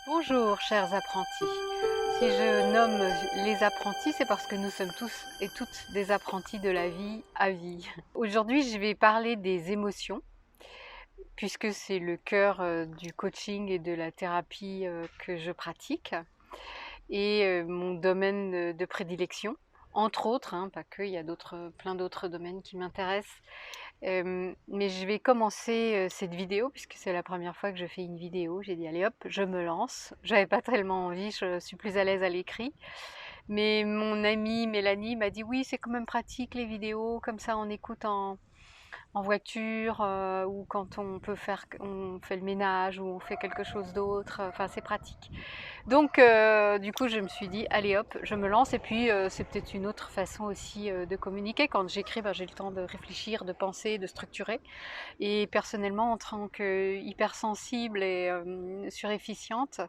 Bonjour chers apprentis. Si je nomme les apprentis, c'est parce que nous sommes tous et toutes des apprentis de la vie à vie. Aujourd'hui, je vais parler des émotions, puisque c'est le cœur du coaching et de la thérapie que je pratique, et mon domaine de prédilection, entre autres, hein, pas que, il y a plein d'autres domaines qui m'intéressent. Mais je vais commencer cette vidéo puisque c'est la première fois que je fais une vidéo. J'ai dit allez hop, je me lance. J'avais pas tellement envie, je suis plus à l'aise à l'écrit. Mais mon amie Mélanie m'a dit oui, c'est quand même pratique les vidéos, comme ça on écoute en voiture ou quand on fait le ménage ou on fait quelque chose d'autre. Enfin, c'est pratique. Donc, du coup, je me suis dit, allez hop, je me lance. Et puis, c'est peut-être une autre façon aussi de communiquer. Quand j'écris, ben, j'ai le temps de réfléchir, de penser, de structurer. Et personnellement, en tant que hypersensible et surefficiente,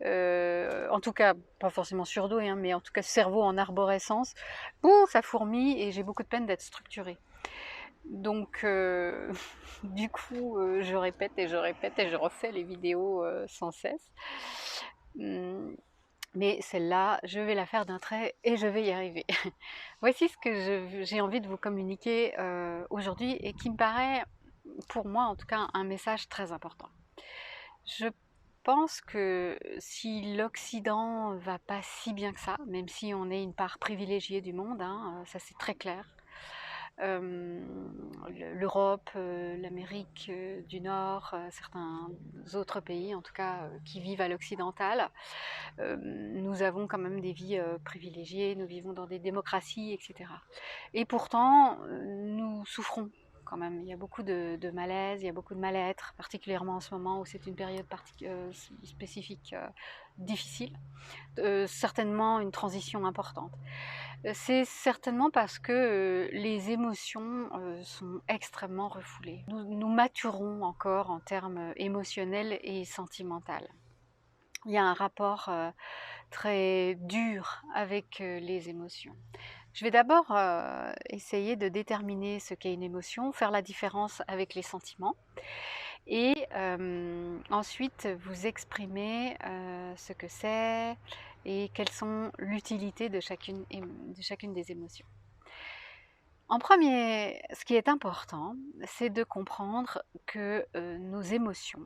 en tout cas, pas forcément surdouée, hein, mais en tout cas cerveau en arborescence, bon, ça fourmille et j'ai beaucoup de peine d'être structurée. Donc, du coup, je répète et je répète et je refais les vidéos sans cesse. Hum, Mais celle-là, je vais la faire d'un trait et je vais y arriver. Voici ce que j'ai envie de vous communiquer aujourd'hui et qui me paraît, pour moi en tout cas, un message très important. Je pense que si l'Occident va pas si bien que ça, même si on est une part privilégiée du monde, hein, ça c'est très clair, euh, l'Europe, l'Amérique du Nord, certains autres pays en tout cas qui vivent à l'occidental, nous avons quand même des vies privilégiées, nous vivons dans des démocraties, etc. Et pourtant, nous souffrons quand même. Il y a beaucoup de malaise, il y a beaucoup de mal-être, particulièrement en ce moment où c'est une période spécifique difficile, certainement une transition importante. C'est certainement parce que les émotions sont extrêmement refoulées. Nous maturons encore en termes émotionnels et sentimentaux. Il y a un rapport très dur avec les émotions. Je vais d'abord essayer de déterminer ce qu'est une émotion, faire la différence avec les sentiments et ensuite vous exprimer ce que c'est et quelles sont l'utilité de chacune des émotions. En premier, ce qui est important, c'est de comprendre que nos émotions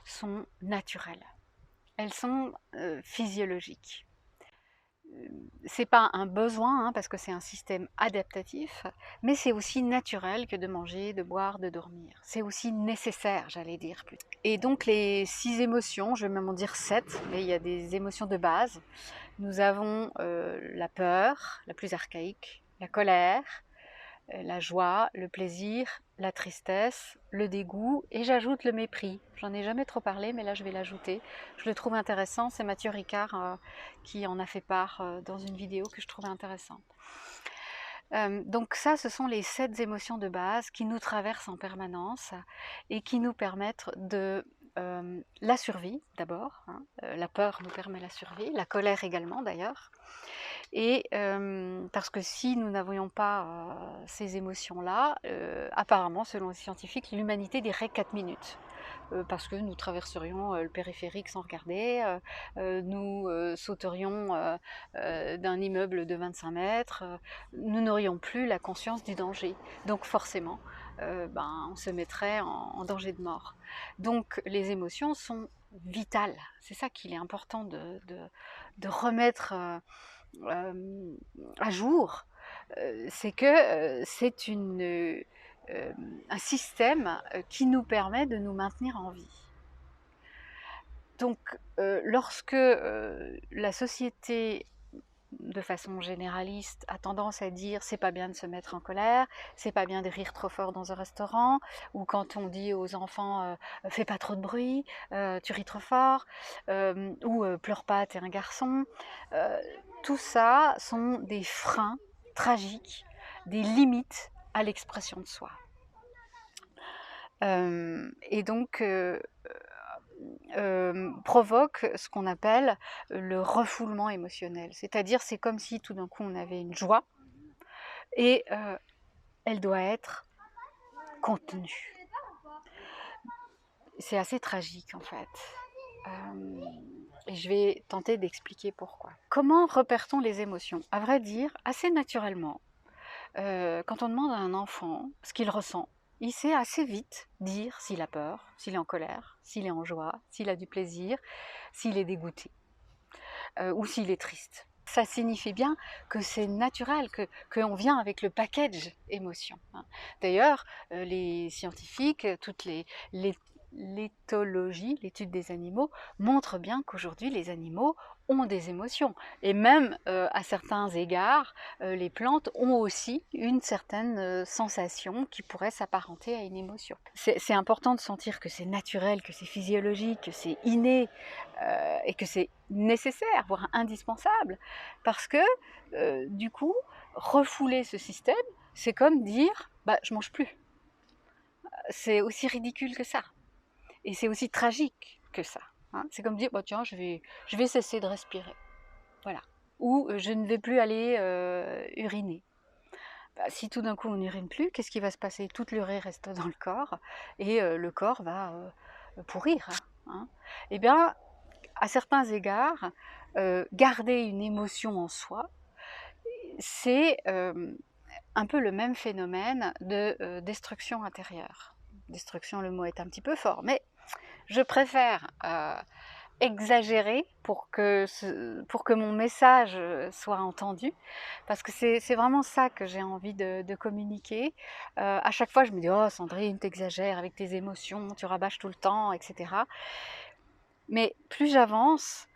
sont naturelles. Elles sont physiologiques. C'est pas un besoin, hein, parce que c'est un système adaptatif, mais c'est aussi naturel que de manger, de boire, de dormir. C'est aussi nécessaire, j'allais dire plutôt. Et donc les 6 émotions, je vais même en dire 7, mais il y a des émotions de base. Nous avons la peur, la plus archaïque, la colère, la joie, le plaisir, la tristesse, le dégoût, et j'ajoute le mépris. J'en ai jamais trop parlé, mais là je vais l'ajouter. Je le trouve intéressant, c'est Mathieu Ricard qui en a fait part dans une vidéo que je trouvais intéressante. Donc ça, ce sont les 7 émotions de base qui nous traversent en permanence et qui nous permettent de la survie d'abord, hein. La peur nous permet la survie, la colère également d'ailleurs. Et parce que si nous n'avions pas ces émotions-là, apparemment, selon les scientifiques, l'humanité dirait 4 minutes. Parce que nous traverserions le périphérique sans regarder, nous sauterions d'un immeuble de 25 mètres, nous n'aurions plus la conscience du danger. Donc forcément, on se mettrait en danger de mort. Donc les émotions sont vitales. C'est ça qu'il est important de remettre à jour, c'est que c'est un système qui nous permet de nous maintenir en vie. Donc, lorsque la société, de façon généraliste, a tendance à dire c'est pas bien de se mettre en colère, c'est pas bien de rire trop fort dans un restaurant, ou quand on dit aux enfants fais pas trop de bruit, tu ris trop fort, ou pleure pas, t'es un garçon, tout ça sont des freins tragiques, des limites à l'expression de soi. Et donc provoque ce qu'on appelle le refoulement émotionnel. C'est-à-dire, c'est comme si tout d'un coup on avait une joie et elle doit être contenue. C'est assez tragique en fait. Et je vais tenter d'expliquer pourquoi. Comment repère-t-on les émotions? À vrai dire, assez naturellement. Quand on demande à un enfant ce qu'il ressent, il sait assez vite dire s'il a peur, s'il est en colère, s'il est en joie, s'il a du plaisir, s'il est dégoûté ou s'il est triste. Ça signifie bien que c'est naturel, qu'on vient avec le package émotion. Hein. D'ailleurs, les scientifiques, l'éthologie, l'étude des animaux, montre bien qu'aujourd'hui les animaux ont des émotions. Et même à certains égards, les plantes ont aussi une certaine sensation qui pourrait s'apparenter à une émotion. C'est important de sentir que c'est naturel, que c'est physiologique, que c'est inné et que c'est nécessaire, voire indispensable, parce que du coup, refouler ce système, c'est comme dire bah, je mange plus. C'est aussi ridicule que ça. Et c'est aussi tragique que ça. Hein. C'est comme dire bah, tiens, je vais cesser de respirer. Voilà. Ou je ne vais plus aller uriner. Bah, si tout d'un coup on n'urine plus, qu'est-ce qui va se passer? Toute l'urée reste dans le corps et le corps va pourrir. Hein. Eh bien, à certains égards, garder une émotion en soi, c'est un peu le même phénomène de destruction intérieure. Destruction, le mot est un petit peu fort, mais je préfère exagérer pour que mon message soit entendu, parce que c'est vraiment ça que j'ai envie de communiquer. À chaque fois, je me dis « Oh Sandrine, t'exagères avec tes émotions, tu rabâches tout le temps, etc. » Mais plus j'avance,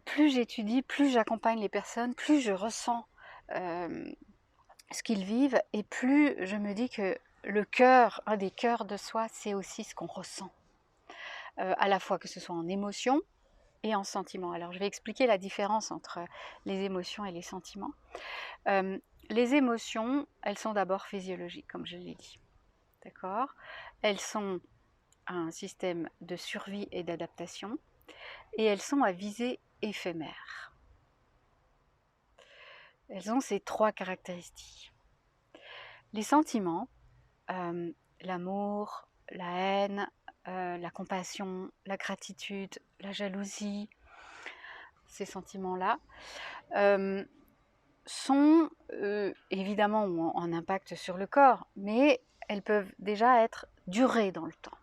plus j'étudie, plus j'accompagne les personnes, plus je ressens ce qu'ils vivent, et plus je me dis que le cœur, un des cœurs de soi, c'est aussi ce qu'on ressent. À la fois que ce soit en émotion et en sentiment. Alors je vais expliquer la différence entre les émotions et les sentiments. Les émotions, elles sont d'abord physiologiques, comme je l'ai dit. D'accord? Elles sont un système de survie et d'adaptation, et elles sont à visée éphémère. Elles ont ces trois caractéristiques. Les sentiments, l'amour, la haine, la compassion, la gratitude, la jalousie, ces sentiments-là, sont évidemment ont un impact sur le corps, mais elles peuvent déjà être durées dans le temps.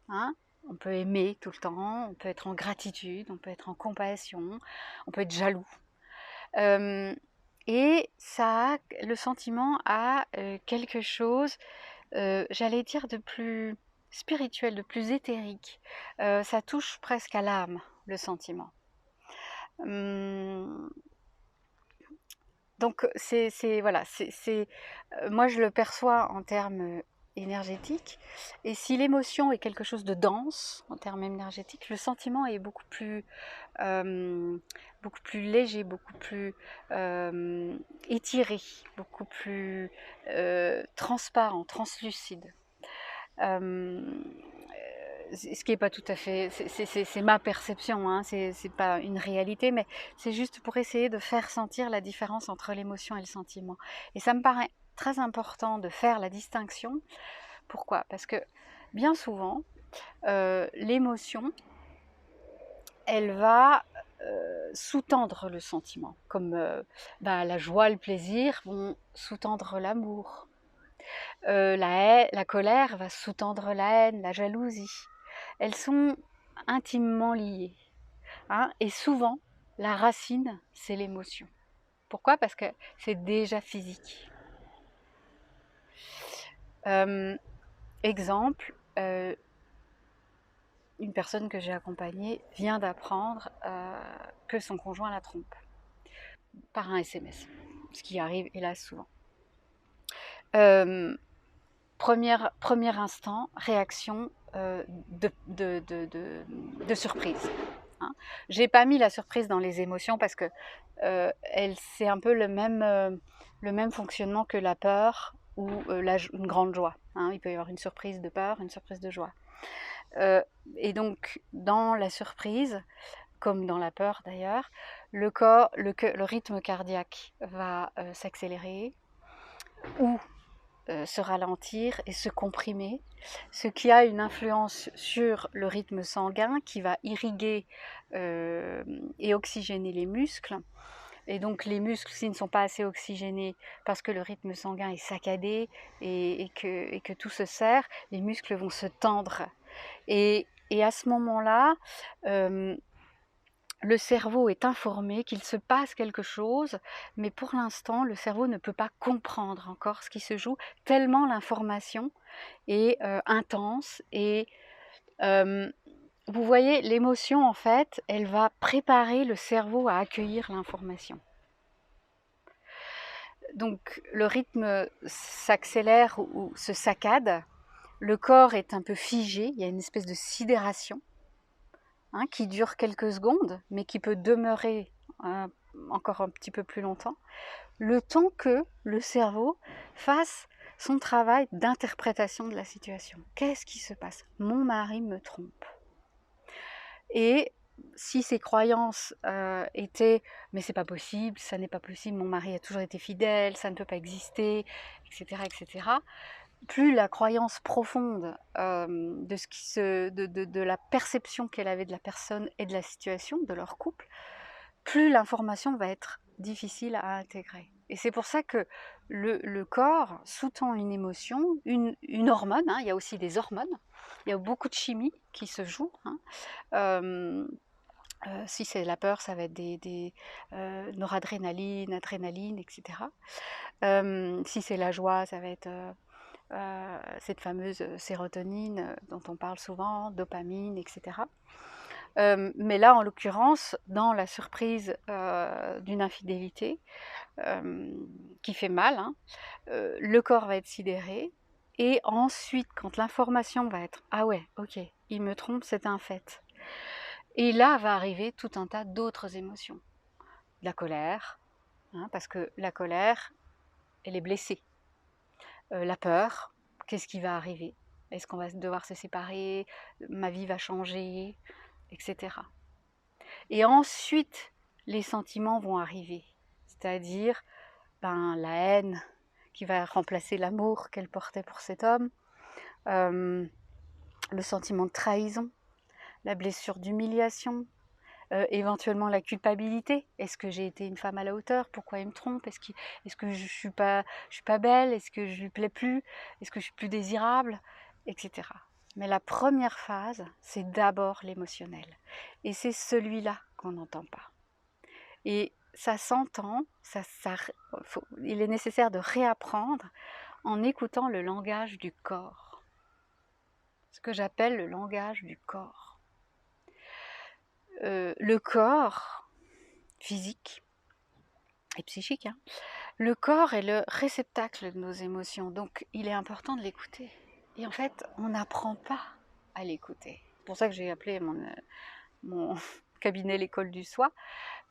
Hein? On peut aimer tout le temps, on peut être en gratitude, on peut être en compassion, on peut être jaloux. Et ça, le sentiment a quelque chose, j'allais dire, de plus spirituel, de plus éthérique. Ça touche presque à l'âme, le sentiment. Donc voilà, moi je le perçois en termes énergétiques, et si l'émotion est quelque chose de dense en termes énergétiques, le sentiment est beaucoup plus léger, beaucoup plus étiré, beaucoup plus transparent, translucide. Ce qui n'est pas tout à fait, c'est ma perception, hein, c'est pas une réalité, mais c'est juste pour essayer de faire sentir la différence entre l'émotion et le sentiment. Et ça me paraît très important de faire la distinction. Pourquoi? Parce que bien souvent, l'émotion, elle va sous-tendre le sentiment, comme la joie, le plaisir vont sous-tendre l'amour. La colère va sous-tendre la haine, la jalousie. Elles sont intimement liées. Hein, et souvent, la racine, c'est l'émotion. Pourquoi? Parce que c'est déjà physique. Exemple, une personne que j'ai accompagnée vient d'apprendre que son conjoint la trompe par un SMS, ce qui arrive hélas souvent. Premier instant, réaction de surprise. Hein. J'ai pas mis la surprise dans les émotions parce que c'est un peu le même fonctionnement que la peur ou une grande joie. Hein. Il peut y avoir une surprise de peur, une surprise de joie. Et donc, dans la surprise, comme dans la peur d'ailleurs, le rythme cardiaque va s'accélérer, ou se ralentir et se comprimer, ce qui a une influence sur le rythme sanguin qui va irriguer et oxygéner les muscles. Et donc les muscles, s'ils ne sont pas assez oxygénés parce que le rythme sanguin est saccadé et que tout se serre, les muscles vont se tendre. Et à ce moment-là, le cerveau est informé qu'il se passe quelque chose, mais pour l'instant, le cerveau ne peut pas comprendre encore ce qui se joue, tellement l'information est intense. Et vous voyez, l'émotion, en fait, elle va préparer le cerveau à accueillir l'information. Donc le rythme s'accélère ou se saccade, le corps est un peu figé, il y a une espèce de sidération qui dure quelques secondes, mais qui peut demeurer encore un petit peu plus longtemps, le temps que le cerveau fasse son travail d'interprétation de la situation. Qu'est-ce qui se passe? Mon mari me trompe. Et si ses croyances étaient « mais c'est pas possible, ça n'est pas possible, mon mari a toujours été fidèle, ça ne peut pas exister », etc., etc., plus la croyance profonde de la perception qu'elle avait de la personne et de la situation, de leur couple, plus l'information va être difficile à intégrer. Et c'est pour ça que le corps sous-tend une émotion, une hormone, il y a aussi des hormones, il y a beaucoup de chimie qui se joue. Si c'est la peur, ça va être des noradrénaline, adrénaline, etc. Si c'est la joie, ça va être cette fameuse sérotonine dont on parle souvent, dopamine, etc. Mais là, en l'occurrence, dans la surprise d'une infidélité qui fait mal, le corps va être sidéré. Et ensuite, quand l'information va être « ah ouais, ok, il me trompe, c'est un fait ». Et là va arriver tout un tas d'autres émotions. La colère, parce que la colère, elle est blessée. La peur, qu'est-ce qui va arriver? Est-ce qu'on va devoir se séparer? Ma vie va changer, etc. Et ensuite, les sentiments vont arriver, c'est-à-dire la haine qui va remplacer l'amour qu'elle portait pour cet homme, le sentiment de trahison, la blessure d'humiliation, éventuellement la culpabilité. Est-ce que j'ai été une femme à la hauteur? Pourquoi il me trompe? Est-ce que je suis pas belle? Est-ce que je lui plais plus? Est-ce que je suis plus désirable? Etc. Mais la première phase, c'est d'abord l'émotionnel. Et c'est celui-là qu'on n'entend pas. Et ça s'entend, il est nécessaire de réapprendre en écoutant le langage du corps. Ce que j'appelle le langage du corps. Le corps physique et psychique, le corps est le réceptacle de nos émotions, donc il est important de l'écouter. Et en fait, on n'apprend pas à l'écouter. C'est pour ça que j'ai appelé mon cabinet l'école du soi,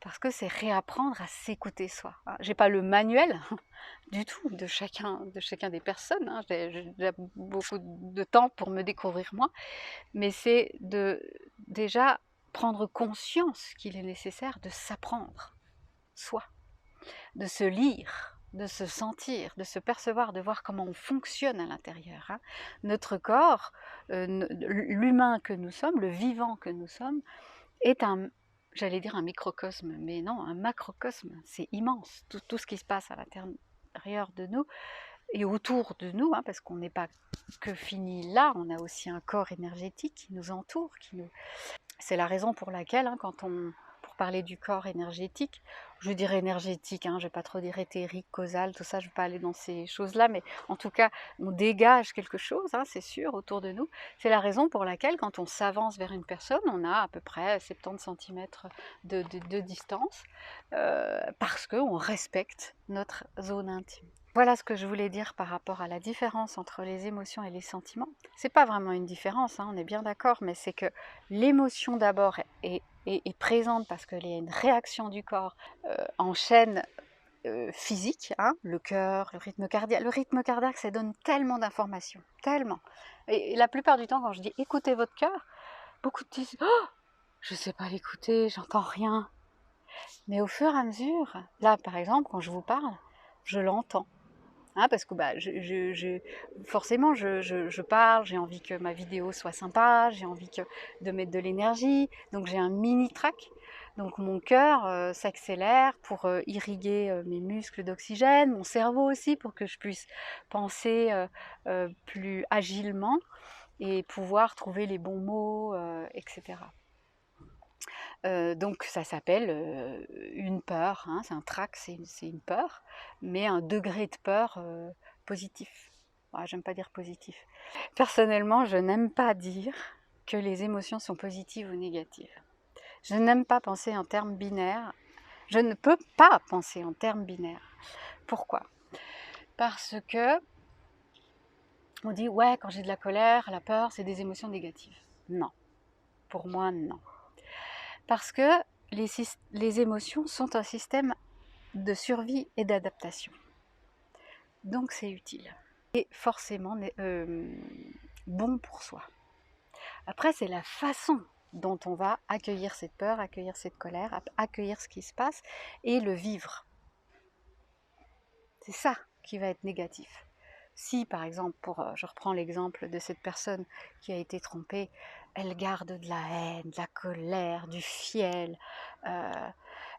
parce que c'est réapprendre à s'écouter soi. J'ai pas le manuel du tout de chacun des personnes, j'ai beaucoup de temps pour me découvrir moi, mais c'est de déjà prendre conscience qu'il est nécessaire de s'apprendre soi, de se lire, de se sentir, de se percevoir, de voir comment on fonctionne à l'intérieur. Notre corps, l'humain que nous sommes, le vivant que nous sommes, est j'allais dire un microcosme, mais non, un macrocosme, c'est immense, tout ce qui se passe à l'intérieur de nous et autour de nous, parce qu'on n'est pas que fini là, on a aussi un corps énergétique qui nous entoure, C'est la raison pour laquelle, pour parler du corps énergétique, je dirais énergétique, je ne vais pas trop dire éthérique, causal, tout ça, je ne vais pas aller dans ces choses-là, mais en tout cas, on dégage quelque chose, c'est sûr, autour de nous. C'est la raison pour laquelle, quand on s'avance vers une personne, on a à peu près 70 cm de distance, parce qu'on respecte notre zone intime. Voilà ce que je voulais dire par rapport à la différence entre les émotions et les sentiments. C'est pas vraiment une différence, on est bien d'accord, mais c'est que l'émotion d'abord est présente parce qu'il y a une réaction du corps en chaîne physique, le cœur, le rythme cardiaque. Le rythme cardiaque, ça donne tellement d'informations, tellement. Et la plupart du temps, quand je dis écoutez votre cœur, beaucoup de disent oh, je sais pas l'écouter, j'entends rien. Mais au fur et à mesure, là par exemple, quand je vous parle, je l'entends. Hein, parce que bah, forcément, je parle, j'ai envie que ma vidéo soit sympa, j'ai envie de mettre de l'énergie, donc j'ai un mini track. Donc mon cœur s'accélère pour irriguer mes muscles d'oxygène, mon cerveau aussi pour que je puisse penser plus agilement et pouvoir trouver les bons mots, etc. Donc ça s'appelle une peur, hein, c'est un trac, c'est une peur, mais un degré de peur positif. Ah, j'aime pas dire positif. Personnellement, je n'aime pas dire que les émotions sont positives ou négatives. Je n'aime pas penser en termes binaires. Je ne peux pas penser en termes binaires. Pourquoi? Parce que on dit ouais, quand j'ai de la colère, la peur, c'est des émotions négatives. Non. Pour moi, non. Parce que les émotions sont un système de survie et d'adaptation. Donc c'est utile. Et forcément bon pour soi. Après, c'est la façon dont on va accueillir cette peur, accueillir cette colère, accueillir ce qui se passe et le vivre. C'est ça qui va être négatif. Si, par exemple, je reprends l'exemple de cette personne qui a été trompée, elle garde de la haine, de la colère, du fiel,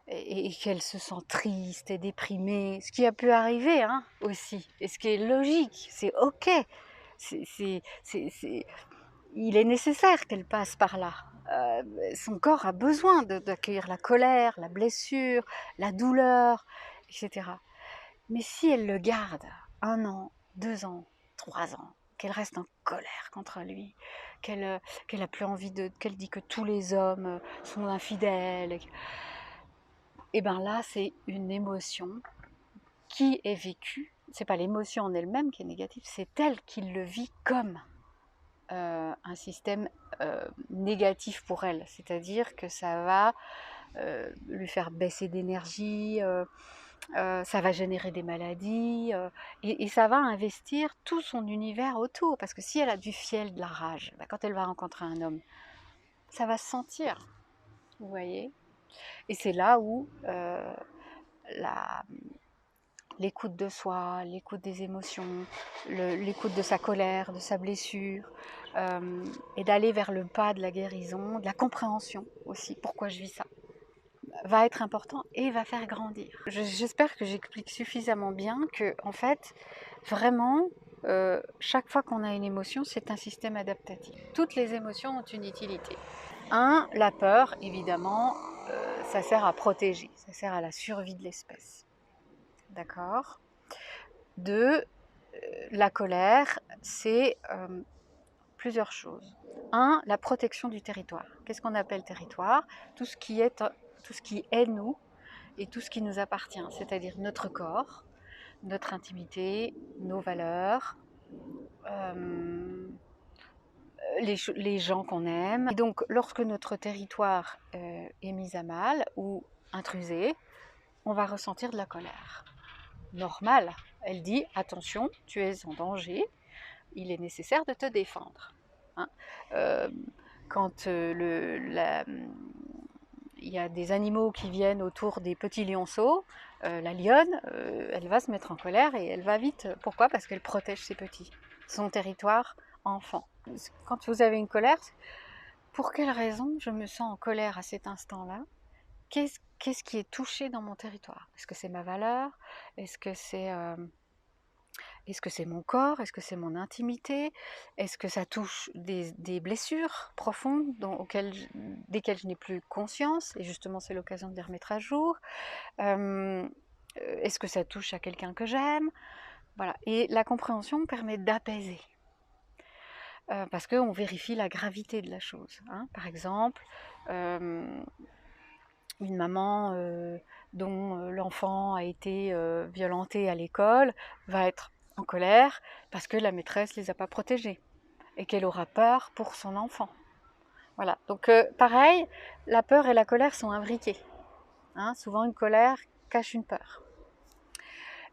et qu'elle se sent triste et déprimée, ce qui a pu arriver hein, aussi, et ce qui est logique, c'est ok, il est nécessaire qu'elle passe par là. Son corps a besoin d'accueillir la colère, la blessure, la douleur, etc. Mais si elle le garde 1 an, 2 ans, 3 ans, qu'elle reste en colère contre lui, qu'elle a plus envie qu'elle dit que tous les hommes sont infidèles, et bien là c'est une émotion qui est vécue. C'est pas l'émotion en elle-même qui est négative, c'est elle qui le vit comme un système négatif pour elle. C'est-à-dire que ça va lui faire baisser d'énergie, ça va générer des maladies, et ça va investir tout son univers autour. Parce que si elle a du fiel, de la rage, bah, quand elle va rencontrer un homme, ça va se sentir, vous voyez. Et c'est là où l'écoute de soi, l'écoute des émotions, l'écoute de sa colère, de sa blessure, et d'aller vers le pas de la guérison, de la compréhension aussi, pourquoi je vis ça, va être important et va faire grandir. J'espère que j'explique suffisamment bien que, en fait, vraiment, chaque fois qu'on a une émotion, c'est un système adaptatif. Toutes les émotions ont une utilité. La peur, évidemment, ça sert à protéger, ça sert à la survie de l'espèce. D'accord ? 2, la colère, c'est plusieurs choses. 1, la protection du territoire. Qu'est-ce qu'on appelle territoire ? Tout ce qui est nous et tout ce qui nous appartient, c'est-à-dire notre corps, notre intimité, nos valeurs, les gens qu'on aime. Et donc, lorsque notre territoire est mis à mal ou intrusé, on va ressentir de la colère. Normal. Elle dit attention, tu es en danger, il est nécessaire de te défendre. Hein, quand il y a des animaux qui viennent autour des petits lionceaux, la lionne, elle va se mettre en colère et elle va vite. Pourquoi ? Parce qu'elle protège ses petits, son territoire enfant. Quand vous avez une colère, pour quelle raison je me sens en colère à cet instant-là ? Qu'est-ce qui est touché dans mon territoire ? Est-ce que c'est ma valeur ? Est-ce que c'est mon corps ? Est-ce que c'est mon intimité ? Est-ce que ça touche des blessures profondes desquelles je n'ai plus conscience ? Et justement, c'est l'occasion de les remettre à jour. Est-ce que ça touche à quelqu'un que j'aime ? Voilà. Et la compréhension permet d'apaiser. Parce qu'on vérifie la gravité de la chose. Hein. Par exemple, une maman dont l'enfant a été violenté à l'école va être en colère parce que la maîtresse ne les a pas protégés et qu'elle aura peur pour son enfant. Voilà, donc pareil, la peur et la colère sont imbriquées. Hein, souvent une colère cache une peur.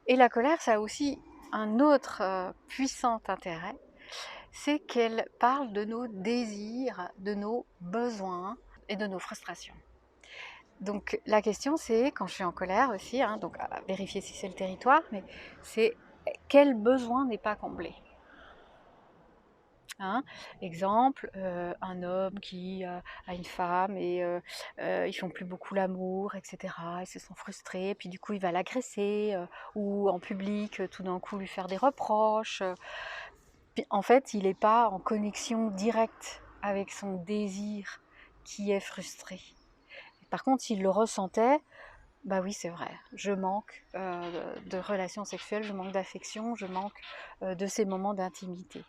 Et la colère, ça a aussi un autre puissant intérêt, c'est qu'elle parle de nos désirs, de nos besoins et de nos frustrations. Donc la question c'est, quand je suis en colère aussi, hein, donc à vérifier si c'est le territoire, mais c'est quel besoin n'est pas comblé? Hein? Exemple, un homme qui a une femme et ils font plus beaucoup l'amour, etc. Ils se sont frustrés, puis du coup il va l'agresser ou en public, tout d'un coup lui faire des reproches. Puis, en fait, il n'est pas en connexion directe avec son désir qui est frustré. Par contre, s'il le ressentait, bah oui, c'est vrai, je manque de relations sexuelles, je manque d'affection, je manque de ces moments d'intimité.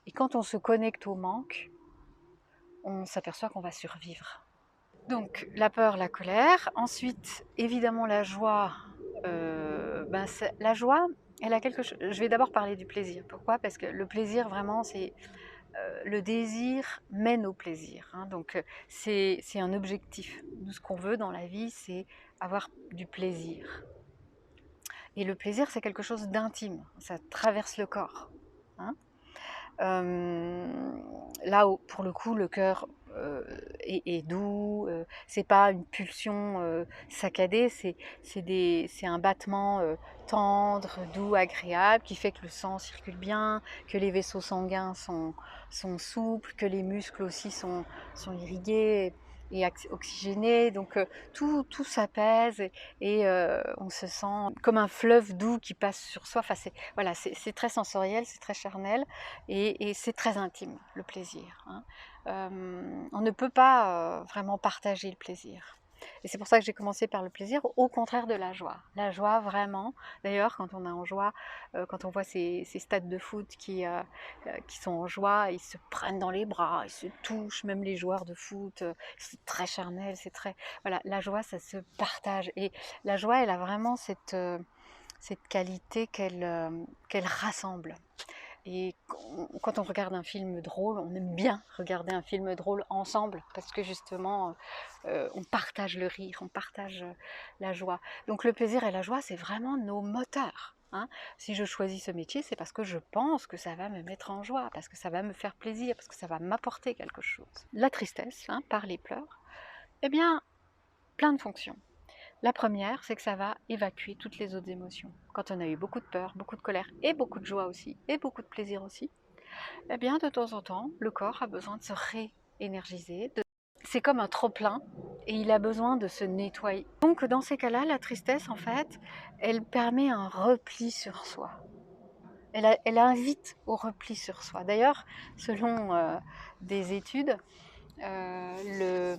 Et quand on se connecte au manque, on s'aperçoit qu'on va survivre. Donc la peur, la colère, ensuite évidemment la joie. La joie, elle a quelque chose. Je vais d'abord parler du plaisir. Pourquoi? Parce que le plaisir vraiment, c'est le désir mène au plaisir. Hein. Donc c'est un objectif. Nous, ce qu'on veut dans la vie, c'est avoir du plaisir. Et le plaisir, c'est quelque chose d'intime. Ça traverse le corps. Hein. Là, pour le coup, le cœur est doux, c'est pas une pulsion saccadée, c'est un battement tendre, doux, agréable, qui fait que le sang circule bien, que les vaisseaux sanguins sont souples, que les muscles aussi sont irrigués et oxygénés, donc tout s'apaise et on se sent comme un fleuve doux qui passe sur soi. Enfin, voilà, c'est très sensoriel, c'est très charnel et c'est très intime, le plaisir. Hein. On ne peut pas vraiment partager le plaisir. Et c'est pour ça que j'ai commencé par le plaisir, au contraire de la joie. La joie, vraiment. D'ailleurs, quand on est en joie, quand on voit ces stades de foot qui sont en joie, ils se prennent dans les bras, ils se touchent, même les joueurs de foot, c'est très charnel, c'est très... Voilà, la joie, ça se partage. Et la joie, elle a vraiment cette qualité qu'elle rassemble. Et quand on regarde un film drôle, on aime bien regarder un film drôle ensemble parce que justement, on partage le rire, on partage la joie. Donc le plaisir et la joie, c'est vraiment nos moteurs. Hein. Si je choisis ce métier, c'est parce que je pense que ça va me mettre en joie, parce que ça va me faire plaisir, parce que ça va m'apporter quelque chose. La tristesse, hein, par les pleurs, eh bien, plein de fonctions. La première, c'est que ça va évacuer toutes les autres émotions. Quand on a eu beaucoup de peur, beaucoup de colère et beaucoup de joie aussi, et beaucoup de plaisir aussi, eh bien de temps en temps, le corps a besoin de se réénergiser. C'est comme un trop-plein et il a besoin de se nettoyer. Donc dans ces cas-là, la tristesse, en fait, elle permet un repli sur soi. Elle invite au repli sur soi. D'ailleurs, selon des études, le,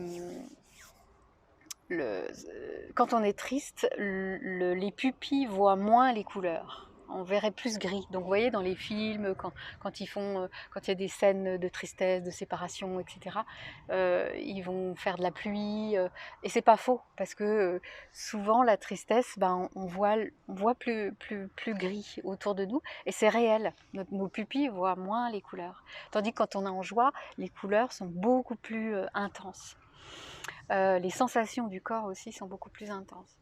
quand on est triste, les pupilles voient moins les couleurs. On verrait plus gris. Donc vous voyez dans les films, quand il y a des scènes de tristesse, de séparation, etc., ils vont faire de la pluie. Et c'est pas faux, parce que souvent la tristesse, on voit plus gris autour de nous. Et c'est réel. Nos pupilles voient moins les couleurs. Tandis que quand on est en joie, les couleurs sont beaucoup plus intenses. Les sensations du corps aussi sont beaucoup plus intenses.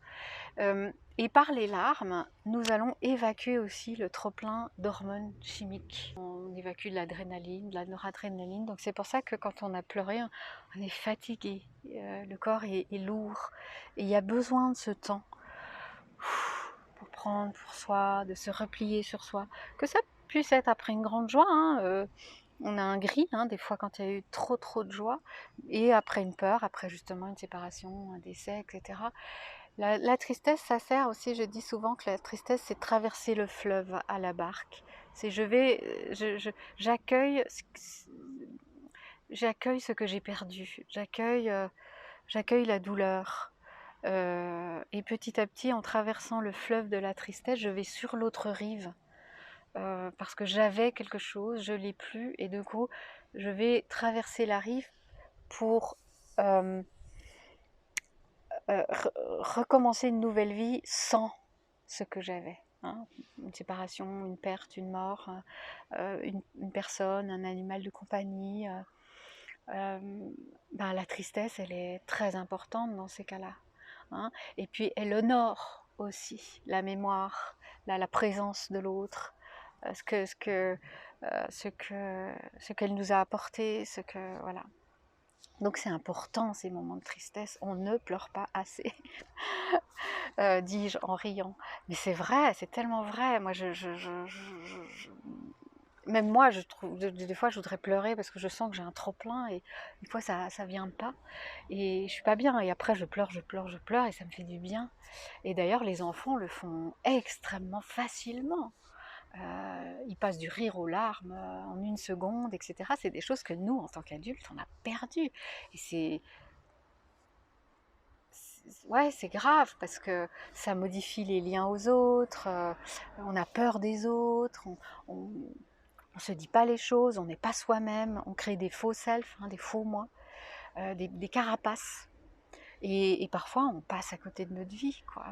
Et par les larmes, nous allons évacuer aussi le trop-plein d'hormones chimiques. On évacue de l'adrénaline, de la noradrénaline. Donc c'est pour ça que quand on a pleuré, on est fatigué, le corps est lourd. Et il y a besoin de ce temps pour prendre pour soi, de se replier sur soi. Que ça puisse être après une grande joie, hein, on a un gris, hein, des fois quand il y a eu trop de joie, et après une peur, après justement une séparation, un décès, etc. La tristesse, ça sert aussi, je dis souvent que la tristesse, c'est traverser le fleuve à la barque. C'est j'accueille ce que j'ai perdu, j'accueille la douleur. Et petit à petit, en traversant le fleuve de la tristesse, je vais sur l'autre rive. Parce que j'avais quelque chose, je ne l'ai plus, et du coup, je vais traverser la rive pour recommencer une nouvelle vie sans ce que j'avais. Hein. Une séparation, une perte, une mort, une personne, un animal de compagnie. La tristesse, elle est très importante dans ces cas-là. Hein. Et puis, elle honore aussi la mémoire, la présence de l'autre, ce qu'elle nous a apporté, voilà. Donc c'est important ces moments de tristesse, on ne pleure pas assez, dis-je en riant. Mais c'est vrai, c'est tellement vrai. Moi, même moi, je trouve, des fois, je voudrais pleurer parce que je sens que j'ai un trop-plein et des fois, ça vient pas. Et je suis pas bien. Et après, je pleure, je pleure, je pleure et ça me fait du bien. Et d'ailleurs, les enfants le font extrêmement facilement. Ils passent du rire aux larmes en une seconde, etc. C'est des choses que nous, en tant qu'adultes, on a perdues. Et ouais, c'est grave parce que ça modifie les liens aux autres, on a peur des autres, on, on se dit pas les choses, on n'est pas soi-même, on crée des faux self, hein, des faux moi, des carapaces. Et parfois, on passe à côté de notre vie, quoi,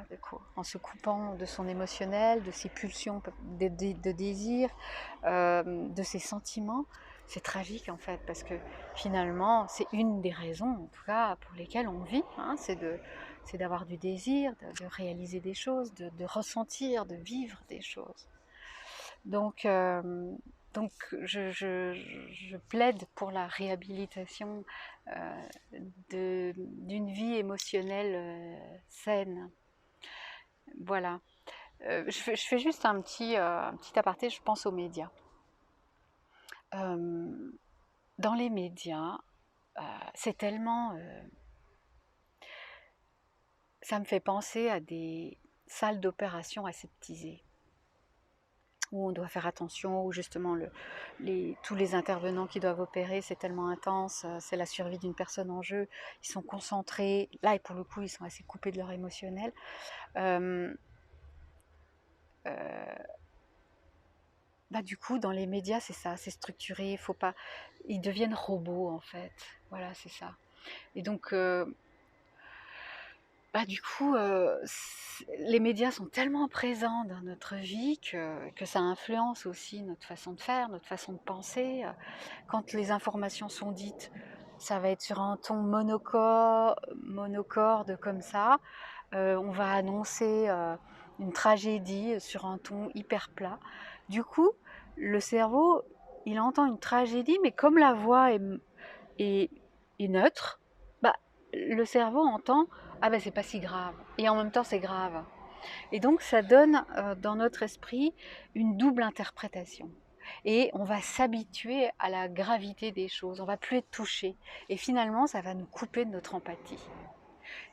en se coupant de son émotionnel, de ses pulsions de désir, de ses sentiments. C'est tragique en fait, parce que finalement, c'est une des raisons, en tout cas, pour lesquelles on vit, hein, c'est d'avoir du désir, de réaliser des choses, de ressentir, de vivre des choses. Donc, donc je plaide pour la réhabilitation d'une vie émotionnelle saine. Voilà. Je fais juste un petit aparté, je pense aux médias. Dans les médias, c'est tellement... ça me fait penser à des salles d'opération aseptisées, où on doit faire attention, où justement tous les intervenants qui doivent opérer, c'est tellement intense, c'est la survie d'une personne en jeu, ils sont concentrés, là et pour le coup ils sont assez coupés de leur émotionnel. Du coup dans les médias c'est ça, c'est structuré, faut pas, ils deviennent robots en fait, voilà c'est ça. Et donc du coup, les médias sont tellement présents dans notre vie que ça influence aussi notre façon de faire, notre façon de penser. Quand les informations sont dites, ça va être sur un ton monocorde comme ça. On va annoncer une tragédie sur un ton hyper plat. Du coup, le cerveau, il entend une tragédie, mais comme la voix est neutre, le cerveau entend ah ben c'est pas si grave et en même temps c'est grave, et donc ça donne dans notre esprit une double interprétation et on va s'habituer à la gravité des choses, on va plus être touché et finalement ça va nous couper de notre empathie.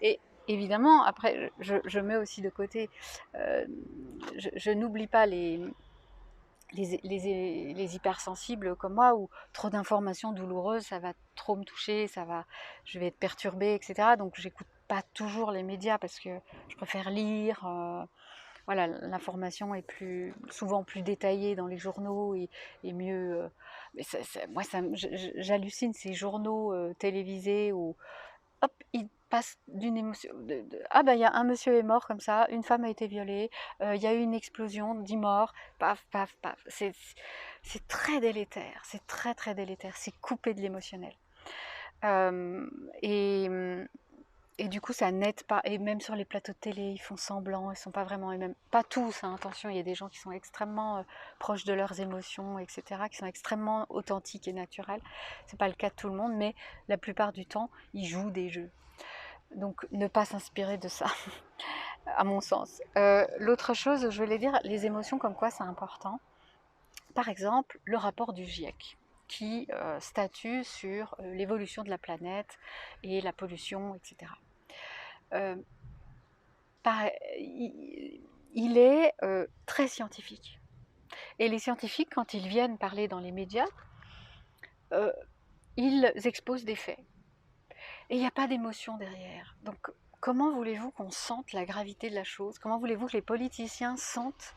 Et évidemment après je mets aussi de côté, je n'oublie pas les hypersensibles comme moi, où trop d'informations douloureuses, ça va trop me toucher, je vais être perturbée, etc. Donc j'écoute pas toujours les médias parce que je préfère lire. Voilà, l'information est souvent plus détaillée dans les journaux et mieux. Mais moi, j'hallucine ces journaux télévisés où hop, il passe d'une émotion. Ah ben il y a un monsieur est mort comme ça, une femme a été violée, il y a eu une explosion, 10 morts, paf, paf, paf. C'est très délétère, c'est très très délétère, c'est coupé de l'émotionnel. Euh, et, et du coup ça n'aide pas, et même sur les plateaux de télé ils font semblant, ils sont pas vraiment, et même pas tous, hein, attention, il y a des gens qui sont extrêmement proches de leurs émotions, etc., qui sont extrêmement authentiques et naturels, c'est pas le cas de tout le monde, mais la plupart du temps ils jouent des jeux, donc ne pas s'inspirer de ça à mon sens. L'autre chose, je voulais dire, les émotions comme quoi c'est important, par exemple le rapport du GIEC qui statue sur l'évolution de la planète et la pollution, etc. Euh, il est très scientifique. Et les scientifiques, quand ils viennent parler dans les médias, ils exposent des faits. Et il n'y a pas d'émotion derrière. Donc, comment voulez-vous qu'on sente la gravité de la chose? Comment voulez-vous que les politiciens sentent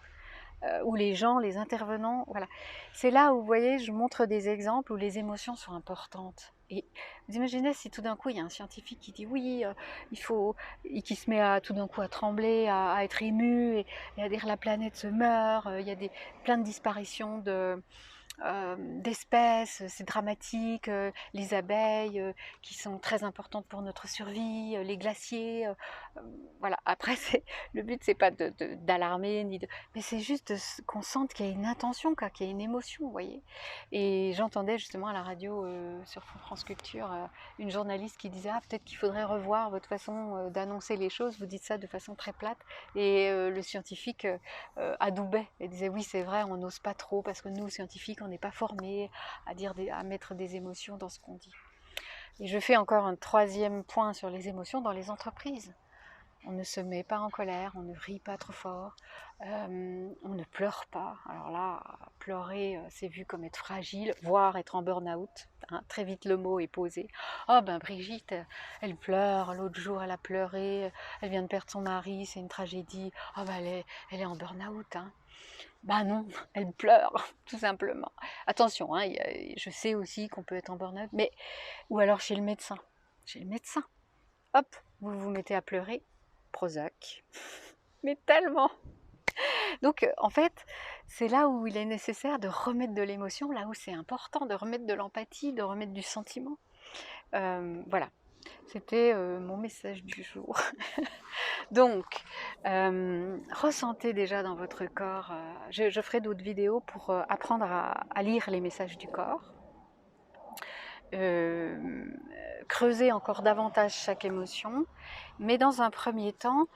ou les gens, les intervenants, voilà. C'est là où, vous voyez, je montre des exemples où les émotions sont importantes. Et vous imaginez si tout d'un coup il y a un scientifique qui dit oui, il faut, et qui se met tout d'un coup à trembler, à être ému, et à dire la planète se meurt, il y a plein de disparitions d'espèces, c'est dramatique, les abeilles qui sont très importantes pour notre survie, les glaciers, voilà. Après, le but, c'est pas d'alarmer, mais c'est juste qu'on sente qu'il y a une intention, qu'il y a une émotion, vous voyez. Et j'entendais justement à la radio sur France Culture une journaliste qui disait: ah, peut-être qu'il faudrait revoir votre façon d'annoncer les choses, vous dites ça de façon très plate. Et le scientifique adoubait et disait: oui, c'est vrai, on n'ose pas trop parce que nous, scientifiques, on n'est pas formés à mettre des émotions dans ce qu'on dit. Et je fais encore un troisième point sur les émotions dans les entreprises. On ne se met pas en colère, on ne rit pas trop fort, on ne pleure pas. Alors là, pleurer, c'est vu comme être fragile, voire être en burn-out. Hein, très vite le mot est posé. Oh ben Brigitte, elle pleure, l'autre jour elle a pleuré, elle vient de perdre son mari, c'est une tragédie. Oh ben elle est en burn-out. Hein. Bah non, elle pleure, tout simplement. Attention, hein, je sais aussi qu'on peut être en burn-out, mais ou alors chez le médecin. Chez le médecin, hop, vous vous mettez à pleurer, Prozac. Mais tellement. Donc en fait, c'est là où il est nécessaire de remettre de l'émotion, là où c'est important de remettre de l'empathie, de remettre du sentiment. Voilà, c'était mon message du jour. Donc, ressentez déjà dans votre corps, je ferai d'autres vidéos pour apprendre à lire les messages du corps, creuser encore davantage chaque émotion, mais dans un premier temps,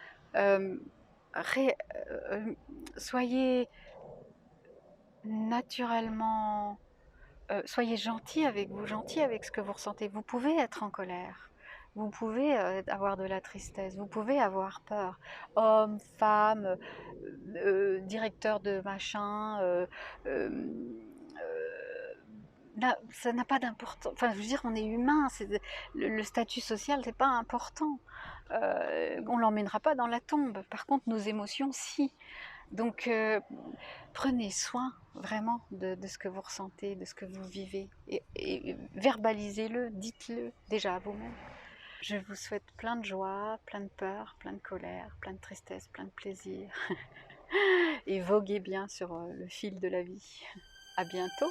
soyez naturellement, soyez gentil avec vous, gentil avec ce que vous ressentez. Vous pouvez être en colère. Vous pouvez avoir de la tristesse, vous pouvez avoir peur. Homme, femme, directeur de machin, ça n'a pas d'importance. Enfin, je veux dire, on est humain, le statut social, c'est pas important. On l'emmènera pas dans la tombe. Par contre, nos émotions, si. Donc, prenez soin vraiment de ce que vous ressentez, de ce que vous vivez, et verbalisez-le, dites-le déjà à vous-même. Je vous souhaite plein de joie, plein de peur, plein de colère, plein de tristesse, plein de plaisir. Et voguez bien sur le fil de la vie. À bientôt!